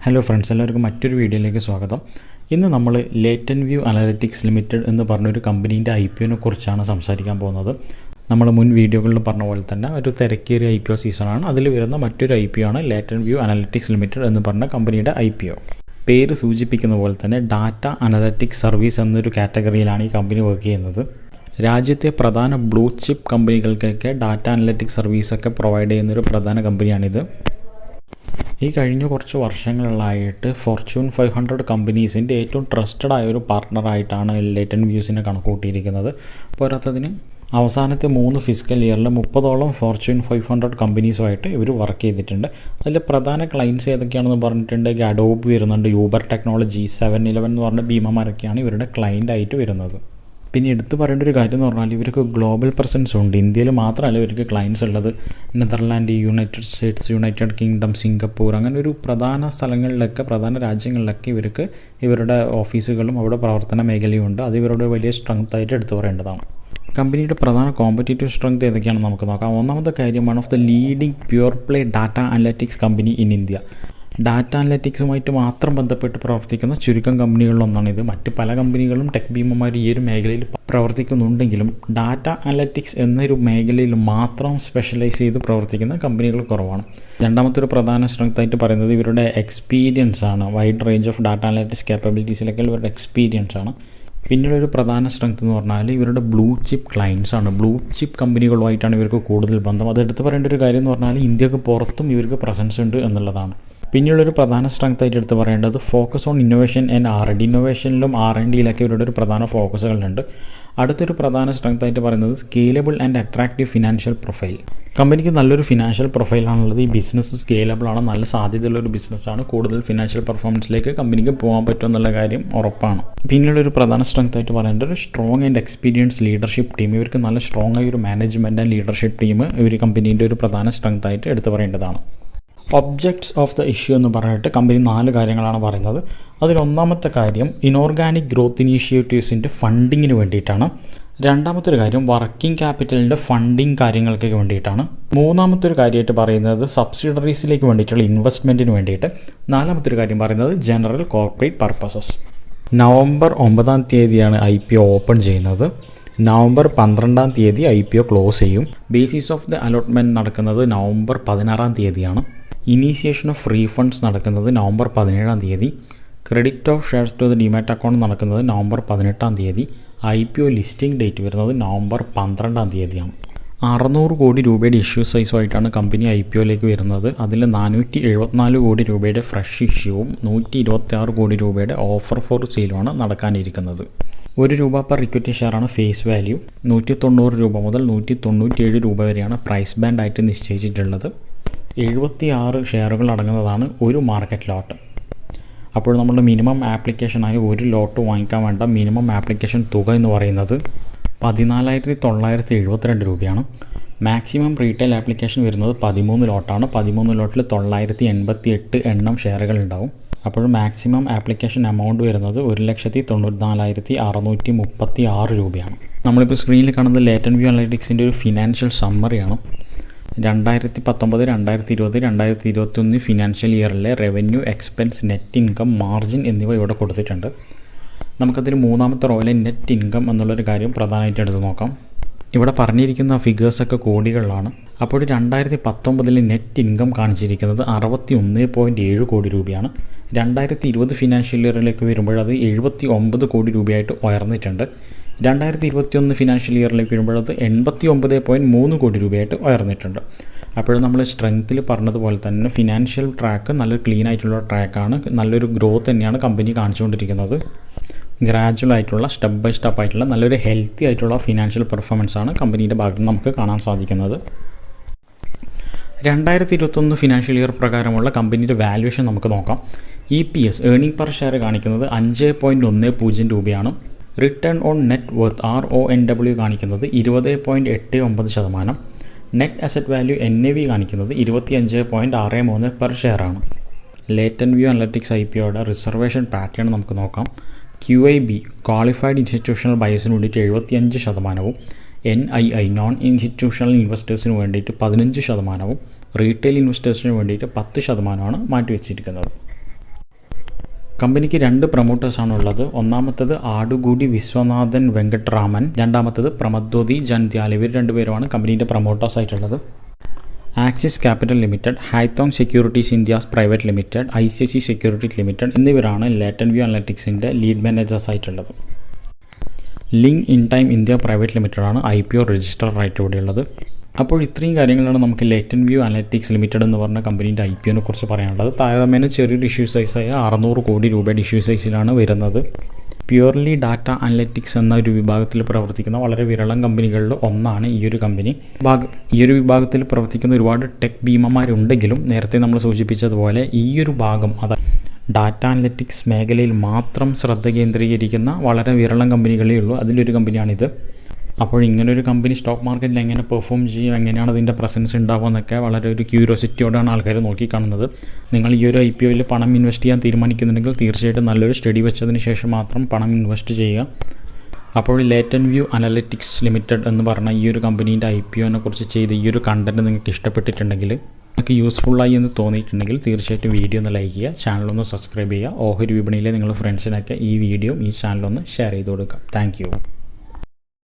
Hello friends, എല്ലാവർക്കും മറ്റൊരു വീഡിയോയിലേക്ക് സ്വാഗതം. ഇന്ന് നമ്മൾ ലേറ്റൻ വ്യൂ അനലിറ്റിക്സ് ലിമിറ്റഡ് എന്ന് പറഞ്ഞൊരു കമ്പനീൻ്റെ IPOനെ കുറിച്ചാണ് സംസാരിക്കാൻ പോകുന്നത്. നമ്മൾ മുൻ വീഡിയോകളിൽ പറഞ്ഞ പോലെ തന്നെ ഒരു തിരക്കേറിയ IPO സീസണാണ്. അതിൽ വരുന്ന മറ്റൊരു IPO ആണ് ലേറ്റൻ വ്യൂ അനലിറ്റിക്സ് ലിമിറ്റഡ് എന്ന് പറഞ്ഞ കമ്പനിയുടെ IPO. പേര് സൂചിപ്പിക്കുന്ന പോലെ തന്നെ ഡാറ്റ അനലിറ്റിക്സ് സർവീസ് എന്നൊരു കാറ്റഗറിയിലാണ് ഈ കമ്പനി വർക്ക് ചെയ്യുന്നത്. രാജ്യത്തെ പ്രധാന ബ്ലൂ ചിപ്പ് കമ്പനികൾക്കൊക്കെ ഡാറ്റ അനലിറ്റിക്സ് സർവീസൊക്കെ പ്രൊവൈഡ് ചെയ്യുന്നൊരു പ്രധാന കമ്പനിയാണിത്. ഈ കഴിഞ്ഞ കുറച്ച് വർഷങ്ങളിലായിട്ട് ഫോർച്യൂൺ 500 കമ്പനീസിൻ്റെ ഏറ്റവും ട്രസ്റ്റഡ് ആയ ഒരു പാർട്ട്ണറായിട്ടാണ് ലേറ്റൻ വ്യൂസിനെ കണക്കുകൂട്ടിയിരിക്കുന്നത്. പോരാത്തതിന് അവസാനത്തെ 3 ഫിസിക്കൽ ഇയറിൽ 30ഓളം ഫോർച്യൂൺ 500 കമ്പനീസുമായിട്ട് ഇവർ വർക്ക് ചെയ്തിട്ടുണ്ട്. അതിൽ പ്രധാന ക്ലയൻറ്റ്സ് ഏതൊക്കെയാണെന്ന് പറഞ്ഞിട്ടുണ്ടെങ്കിൽ അഡോബ് വരുന്നുണ്ട്, യൂബർ ടെക്നോളജി, 7-Eleven എന്ന് പറഞ്ഞ ഭീമന്മാരൊക്കെയാണ് ഇവരുടെ ക്ലയൻ്റ് ആയിട്ട് വരുന്നത്. പിന്നെ എടുത്തു പറയേണ്ട ഒരു കാര്യം എന്ന് പറഞ്ഞാൽ ഇവർക്ക് ഗ്ലോബൽ പ്രസൻസ് ഉണ്ട്. ഇന്ത്യയിൽ മാത്രമല്ല ഇവർക്ക് ക്ലയൻറ്റ്സ് ഉള്ളത്. Netherland, United States, United kingdom, Singapore, അങ്ങനെ ഒരു പ്രധാന സ്ഥലങ്ങളിലൊക്കെ, പ്രധാന രാജ്യങ്ങളിലൊക്കെ ഇവർക്ക് ഇവരുടെ ഓഫീസുകളും അവിടെ പ്രവർത്തന മേഖലയും ഉണ്ട്. അത് ഇവരുടെ വലിയ സ്ട്രെങ്ത് ആയിട്ട് എടുത്തു പറയേണ്ടതാണ്. കമ്പനിയുടെ പ്രധാന കോമ്പറ്റീറ്റീവ് സ്ട്രെങ്ത് ഏതൊക്കെയാണെന്ന് നമുക്ക് നോക്കാം. ഒന്നാമത്തെ കാര്യം, one of the leading pure play data analytics company in India. Data അനലിറ്റിക്സുമായിട്ട് മാത്രം ബന്ധപ്പെട്ട് പ്രവർത്തിക്കുന്ന ചുരുക്കം കമ്പനികളിലൊന്നാണിത്. മറ്റ് പല കമ്പനികളും ടെക് ഭീമന്മാർ ഈ ഒരു മേഖലയിൽ പ്രവർത്തിക്കുന്നുണ്ടെങ്കിലും ഡാറ്റ അനലിറ്റിക്സ് എന്നൊരു മേഖലയിൽ മാത്രം സ്പെഷ്യലൈസ് ചെയ്ത് പ്രവർത്തിക്കുന്ന കമ്പനികൾ കുറവാണ്. രണ്ടാമത്തെ ഒരു പ്രധാന സ്ട്രെങ്ത് ആയിട്ട് പറയുന്നത് ഇവരുടെ എക്സ്പീരിയൻസ് ആണ്. Wide range of data analytics കേപ്പബിലിറ്റീസിലൊക്കെ ഇവരുടെ എക്സ്പീരിയൻസ് ആണ്. പിന്നീട് ഒരു പ്രധാന സ്ട്രെങ്ത് എന്ന് പറഞ്ഞാൽ ഇവരുടെ ബ്ലൂ ചിപ്പ് ക്ലയൻറ്റ്സ് ആണ്. ബ്ലൂ ചിപ്പ് കമ്പനികളുമായിട്ടാണ് ഇവർക്ക് കൂടുതൽ ബന്ധം. അത് എടുത്ത് പറയേണ്ട ഒരു കാര്യം എന്ന് പറഞ്ഞാൽ ഇന്ത്യക്ക് പുറത്തും ഇവർക്ക് പ്രസൻസ് ഉണ്ട് എന്നുള്ളതാണ്. പിന്നെയുള്ളൊരു പ്രധാന സ്ട്രെങ്ത് ആയിട്ട് എടുത്ത് പറയേണ്ടത് focus on innovation and R&D. ഇന്നോവേഷനിലും R&Dയിലൊക്കെ ഇവരുടെ ഒരു പ്രധാന ഫോക്കസുകളുണ്ട്. അടുത്തൊരു പ്രധാന സ്ട്രെങ്ത് ആയിട്ട് പറയുന്നത് scalable and attractive financial profile. കമ്പനിക്ക് നല്ലൊരു ഫിനാൻഷ്യൽ പ്രൊഫൈലാണുള്ളത്. ഈ ബിസിനസ് സ്കെയിലബിളാണ്, നല്ല സാധ്യതയുള്ളൊരു ബിസിനസ്സാണ്. കൂടുതൽ ഫിനാൻഷ്യൽ പെർഫോമൻസിലേക്ക് കമ്പനിക്ക് പോകാൻ പറ്റുമെന്നുള്ള കാര്യം ഉറപ്പാണ്. പിന്നീടൊരു പ്രധാന സ്ട്രെങ്ത് ആയിട്ട് പറയേണ്ടത് ഒരു strong and experience leadership team. ഇവർക്ക് നല്ല സ്ട്രോങ് ആയ ഒരു മാനേജ്മെൻറ്റ് ആൻഡ് ലീഡർഷിപ്പ് ടീം ഇവർ കമ്പനീൻ്റെ ഒരു പ്രധാന സ്ട്രെങ്ത് ആയിട്ട് എടുത്തു പറയേണ്ടതാണ്. ഒബ്ജക്ട്സ് ഓഫ് ദ ഇഷ്യൂ എന്ന് പറഞ്ഞിട്ട് കമ്പനി 4 കാര്യങ്ങളാണ് പറയുന്നത്. അതിലൊന്നാമത്തെ കാര്യം ഇനോർഗാനിക് ഗ്രോത്ത് ഇനീഷ്യേറ്റീവ്സിൻ്റെ ഫണ്ടിങ്ങിന് വേണ്ടിയിട്ടാണ്. രണ്ടാമത്തെ ഒരു കാര്യം വർക്കിംഗ് ക്യാപിറ്റലിൻ്റെ ഫണ്ടിങ് കാര്യങ്ങൾക്കൊക്കെ വേണ്ടിയിട്ടാണ്. മൂന്നാമത്തെ ഒരു കാര്യമായിട്ട് പറയുന്നത് സബ്സിഡറീസിലേക്ക് വേണ്ടിയിട്ടുള്ള ഇൻവെസ്റ്റ്മെൻറ്റിന് വേണ്ടിയിട്ട്. നാലാമത്തെ ഒരു കാര്യം പറയുന്നത് ജനറൽ കോർപ്പറേറ്റ് പർപ്പസസ്. നവംബർ 9-ാം തീയതിയാണ് IPO ഓപ്പൺ ചെയ്യുന്നത്. നവംബർ 12-ാം തീയതി IPO ക്ലോസ് ചെയ്യും. ബേസിസ് ഓഫ് ദ അലോട്ട്മെൻറ്റ് നടക്കുന്നത് നവംബർ 16-ാം തീയതിയാണ്. ഇനീഷ്യേഷൻ ഓഫ് റീഫണ്ട്സ് നടക്കുന്നത് നവംബർ 17-ാം തീയതി. Credit of shares to the demat account നടക്കുന്നത് നവംബർ 18-ാം തീയതി. IPO ലിസ്റ്റിംഗ് ഡേറ്റ് വരുന്നത് നവംബർ 12-ാം തീയതിയാണ്. 600 കോടി രൂപയുടെ ഇഷ്യൂ സൈസുമായിട്ടാണ് കമ്പനി IPOയിലേക്ക് വരുന്നത്. അതിൽ 474 കോടി രൂപയുടെ ഫ്രഷ് ഇഷ്യൂവും 126 കോടി രൂപയുടെ ഓഫർ ഫോർ സെയിലുമാണ് നടക്കാനിരിക്കുന്നത്. ₹1 പെർ ഇക്വിറ്റി ഷെയറാണ് ഫേസ് വാല്യൂ. 190 രൂപ മുതൽ 197 രൂപ വരെയാണ് പ്രൈസ് ബാൻഡ് ആയിട്ട് നിശ്ചയിച്ചിട്ടുള്ളത്. 76 ഷെയറുകൾ അടങ്ങുന്നതാണ് ഒരു മാർക്കറ്റ് ലോട്ട്. അപ്പോൾ നമ്മൾ മിനിമം ആപ്ലിക്കേഷനായി ഒരു ലോട്ട് വാങ്ങിക്കാൻ വേണ്ട മിനിമം ആപ്ലിക്കേഷൻ തുക എന്ന് പറയുന്നത് 14,972 രൂപയാണ്. മാക്സിമം റീറ്റെയിൽ ആപ്ലിക്കേഷൻ വരുന്നത് 13 ലോട്ടാണ്. 13 ലോട്ടിൽ 988 എണ്ണം ഷെയറുകൾ ഉണ്ടാവും. അപ്പോൾ മാക്സിമം ആപ്ലിക്കേഷൻ എമൗണ്ട് വരുന്നത് 1,94,636 രൂപയാണ്. നമ്മളിപ്പോൾ സ്ക്രീനിൽ കാണുന്നത് ലേറ്റൻ വ്യൂ അനലിറ്റിക്സിൻ്റെ ഒരു ഫിനാൻഷ്യൽ സമ്മറിയാണ്. 2019, 2020, 2021 ഫിനാൻഷ്യൽ ഇയറിലെ revenue, expense, net income, margin എന്നിവ ഇവിടെ കൊടുത്തിട്ടുണ്ട്. നമുക്കതിൽ മൂന്നാമത്തെ റോയിലെ നെറ്റ് ഇൻകം എന്നുള്ളൊരു കാര്യം പ്രധാനമായിട്ട് എടുത്ത് നോക്കാം. ഇവിടെ പറഞ്ഞിരിക്കുന്ന ഫിഗേഴ്സൊക്കെ കോടികളിലാണ്. അപ്പോൾ 2019 നെറ്റ് ഇൻകം കാണിച്ചിരിക്കുന്നത് 61.7 കോടി രൂപയാണ്. 2020 ഫിനാൻഷ്യൽ ഇയറിലേക്ക് വരുമ്പോൾ അത് 79 കോടി രൂപയായിട്ട് ഉയർന്നിട്ടുണ്ട്. 2021 ഫിനാൻഷ്യൽ ഇയറിലേക്ക് വരുമ്പോഴത് 89.3 കോടി രൂപയായിട്ട് ഉയർന്നിട്ടുണ്ട്. അപ്പോൾ നമ്മൾ സ്ട്രെങ്ത്തിൽ പറഞ്ഞതുപോലെ തന്നെ ഫിനാൻഷ്യൽ ട്രാക്ക് നല്ല ക്ലീൻ ആയിട്ടുള്ള ട്രാക്കാണ്. നല്ലൊരു ഗ്രോത്ത് തന്നെയാണ് കമ്പനി കാണിച്ചുകൊണ്ടിരിക്കുന്നത്. ഗ്രാജുവൽ ആയിട്ടുള്ള സ്റ്റെപ്പ് ബൈ സ്റ്റെപ്പ് ആയിട്ടുള്ള നല്ലൊരു ഹെൽത്തി ആയിട്ടുള്ള ഫിനാൻഷ്യൽ പെർഫോമൻസ് ആണ് കമ്പനിയുടെ ഭാഗത്ത് നമുക്ക് കാണാൻ സാധിക്കുന്നത്. 2021 ഫിനാൻഷ്യൽ ഇയർ പ്രകാരമുള്ള കമ്പനിയുടെ വാല്യൂഷൻ നമുക്ക് നോക്കാം. EPS ഏർണിംഗ് പെർ ഷെയർ കാണിക്കുന്നത് 5.10 രൂപയാണ്. Return on net worth RONW കാണിക്കുന്നത് 20.89%. നെറ്റ് അസറ്റ് വാല്യൂ NAV കാണിക്കുന്നത് 25.63 പെർ ഷെയറാണ്. ലേറ്റൻ വ്യൂ അനലിറ്റിക്സ് IPOയുടെ റിസർവേഷൻ പാറ്റേൺ നമുക്ക് നോക്കാം. QIB ക്വാളിഫൈഡ് ഇൻസ്റ്റിറ്റ്യൂഷണൽ ബയേഴ്സിന് വേണ്ടിയിട്ട് 75%, NII നോൺ ഇൻസ്റ്റിറ്റ്യൂഷണൽ ഇൻവെസ്റ്റേഴ്സിന് വേണ്ടിയിട്ട് 15%, റീറ്റെയിൽ ഇൻവെസ്റ്റേഴ്സിന് വേണ്ടിയിട്ട് 10% മാറ്റിവെച്ചിരിക്കുന്നത്. കമ്പനിക്ക് 2 പ്രൊമോട്ടേഴ്സാണ് ഉള്ളത്. ഒന്നാമത്തത് ആടുകൂടി വിശ്വനാഥൻ വെങ്കട്ടരാമൻ, രണ്ടാമത്തത് പ്രമദ്വതി ജൻത്യാൽ. ഇവർ രണ്ടുപേരുമാണ് കമ്പനീൻ്റെ പ്രൊമോട്ടേഴ്സ് ആയിട്ടുള്ളത്. Axis Capital Limited, Haitong Securities India's Private Limited, ICICI Securities Limited എന്നിവരാണ് ലേറ്റൻ വ്യൂ അനലിറ്റിക്സിൻ്റെ ലീഡ് മാനേജേഴ്സ് ആയിട്ടുള്ളത്. Link In Time India Private ലിമിറ്റഡാണ് IPO രജിസ്റ്റർ ആയിട്ട് ഇവിടെയുള്ളത്. അപ്പോൾ ഇത്രയും കാര്യങ്ങളാണ് നമുക്ക് ലേറ്റൻ വ്യൂ അനലിറ്റിക്സ് ലിമിറ്റഡ് എന്ന് പറഞ്ഞ കമ്പനീൻ്റെ IPOനെ കുറിച്ച് പറയാനുള്ളത്. താരതമ്യേന ചെറിയൊരു ഇഷ്യൂ സൈസായ 600 കോടി രൂപയുടെ ഇഷ്യൂ സൈസിലാണ് വരുന്നത്. പ്യുവർലി ഡാറ്റ അനലിറ്റിക്സ് എന്ന ഒരു വിഭാഗത്തിൽ പ്രവർത്തിക്കുന്ന വളരെ വിരളം കമ്പനികളിൽ ഒന്നാണ് ഈ ഒരു കമ്പനി. ഈ ഒരു വിഭാഗത്തിൽ പ്രവർത്തിക്കുന്ന ഒരുപാട് ടെക് ഭീമന്മാരുണ്ടെങ്കിലും നേരത്തെ നമ്മൾ സൂചിപ്പിച്ചതുപോലെ ഈ ഒരു ഭാഗം, അതായത് ഡാറ്റ അനലിറ്റിക്സ് മേഖലയിൽ മാത്രം ശ്രദ്ധ കേന്ദ്രീകരിക്കുന്ന വളരെ വിരളം കമ്പനികളേ ഉള്ളൂ. അതിലൊരു കമ്പനിയാണിത്. അപ്പോൾ ഇങ്ങനൊരു കമ്പനി സ്റ്റോക്ക് മാർക്കറ്റിൽ എങ്ങനെ പെർഫോം ചെയ്യും, എങ്ങനെയാണ് അതിൻ്റെ പ്രസൻസ് ഉണ്ടാവുക എന്നൊക്കെ വളരെ ഒരു ക്യൂരിയോസിറ്റിയോടാണ് ആൾക്കാർ നോക്കിക്കാണുന്നത്. നിങ്ങൾ ഈ ഒരു IPOയിൽ പണം ഇൻവെസ്റ്റ് ചെയ്യാൻ തീരുമാനിക്കുന്നുണ്ടെങ്കിൽ തീർച്ചയായിട്ടും നല്ലൊരു സ്റ്റഡി വെച്ചതിന് ശേഷം മാത്രം പണം ഇൻവെസ്റ്റ് ചെയ്യുക. അപ്പോൾ ലേറ്റൻ വ്യൂ അനലിറ്റിക്സ് ലിമിറ്റഡ് എന്ന് പറഞ്ഞ ഈ ഒരു കമ്പനീൻ്റെ IPOനെ കുറിച്ച് ചെയ്ത ഈ ഒരു കണ്ടൻറ്റ് നിങ്ങൾക്ക് ഇഷ്ടപ്പെട്ടിട്ടുണ്ടെങ്കിൽ, നിങ്ങൾക്ക് യൂസ്ഫുള്ളായി എന്ന് തോന്നിയിട്ടുണ്ടെങ്കിൽ തീർച്ചയായിട്ടും വീഡിയോ ഒന്ന് ലൈക്ക് ചെയ്യുക, ചാനലൊന്ന് സബ്സ്ക്രൈബ് ചെയ്യുക. ഓഹരി വിപണിയിലെ നിങ്ങളുടെ ഫ്രണ്ട്സിനൊക്കെ ഈ വീഡിയോ ഈ ചാനലൊന്ന് ഷെയർ ചെയ്ത് കൊടുക്കുക. Thank you.